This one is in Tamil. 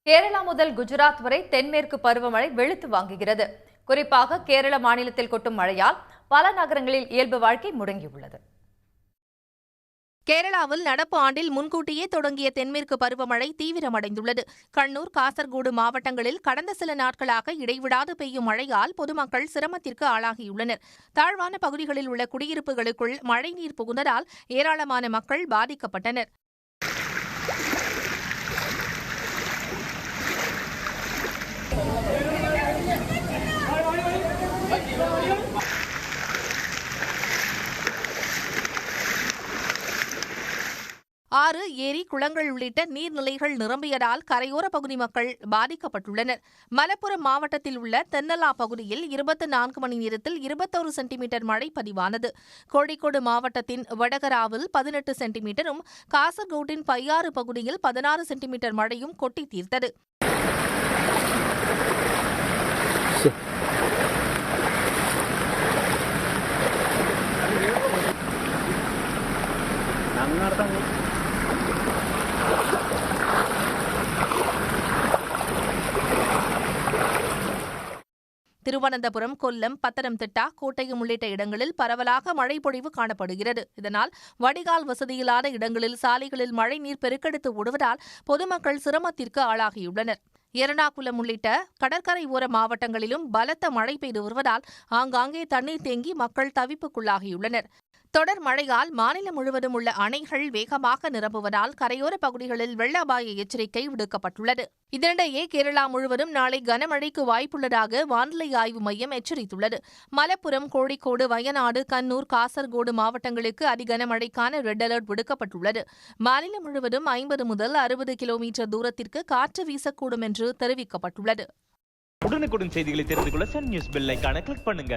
கேரளா முதல் குஜராத் வரை தென்மேற்கு பருவமழை வெளுத்து வாங்குகிறது. குறிப்பாக கேரள மாநிலத்தில் கொட்டும் மழையால் பல நகரங்களில் இயல்பு வாழ்க்கை முடங்கியுள்ளது. கேரளாவில் நடப்பு ஆண்டில் முன்கூட்டியே தொடங்கிய தென்மேற்கு பருவமழை தீவிரமடைந்துள்ளது. கண்ணூர், காசர்கோடு மாவட்டங்களில் கடந்த சில நாட்களாக இடைவிடாது பெய்யும் மழையால் பொதுமக்கள் சிரமத்திற்கு ஆளாகியுள்ளனர். தாழ்வான பகுதிகளில் உள்ள குடியிருப்புகளுக்குள் மழைநீர் புகுந்ததால் ஏராளமான மக்கள் பாதிக்கப்பட்டனர். ஆறு, ஏரி, குளங்கள் உள்ளிட்ட நீர்நிலைகள் நிரம்பியதால் கரையோர பகுதி மக்கள் பாதிக்கப்பட்டுள்ளனர். மலப்புரம் மாவட்டத்தில் உள்ள தென்னலா பகுதியில் 24 மணி நேரத்தில் 21 சென்டிமீட்டர் மழை பதிவானது. கோழிக்கோடு மாவட்டத்தின் வடகராவில் 18 சென்டிமீட்டரும், காசர்கோட்டின் பையாறு பகுதியில் 16 சென்டிமீட்டர் மழையும் கொட்டி தீர்த்தது. திருவனந்தபுரம், கொல்லம், பத்தனம்திட்டா, கோட்டயம் உள்ளிட்ட இடங்களில் பரவலாக மழை பொழிவு காணப்படுகிறது. இதனால் வடிகால் வசதியில்லாத இடங்களில் சாலைகளில் மழைநீர் பெருக்கெடுத்து ஓடுவதால் பொதுமக்கள் சிரமத்திற்கு ஆளாகியுள்ளனர். எர்ணாகுளம் உள்ளிட்ட கடற்கரை ஓர மாவட்டங்களிலும் பலத்த மழை பெய்து வருவதால் ஆங்காங்கே தண்ணீர் தேங்கி மக்கள் தவிப்புக்குள்ளாகியுள்ளனர். தொடர் மழையால் மாநிலம் முழுவதும் உள்ள அணைகள் வேகமாக நிரம்புவதால் கரையோர பகுதிகளில் வெள்ள அபாய எச்சரிக்கை விடுக்கப்பட்டுள்ளது. இதனிடையே கேரளா முழுவதும் நாளை கனமழைக்கு வாய்ப்புள்ளதாக வானிலை ஆய்வு மையம் எச்சரித்துள்ளது. மலப்புரம், கோழிக்கோடு, வயநாடு, கண்ணூர், காசர்கோடு மாவட்டங்களுக்கு அதிகனமழைக்கான ரெட் அலர்ட் விடுக்கப்பட்டுள்ளது. மாநிலம் முழுவதும் 50 முதல் 60 கிலோமீட்டர் தூரத்திற்கு காற்று வீசக்கூடும் என்று தெரிவிக்கப்பட்டுள்ளது. உடனுக்குடன் செய்திகளை தெரிந்து கொள்ள சன் நியூஸ் பெல் ஐகானை கிளிக் பண்ணுங்க.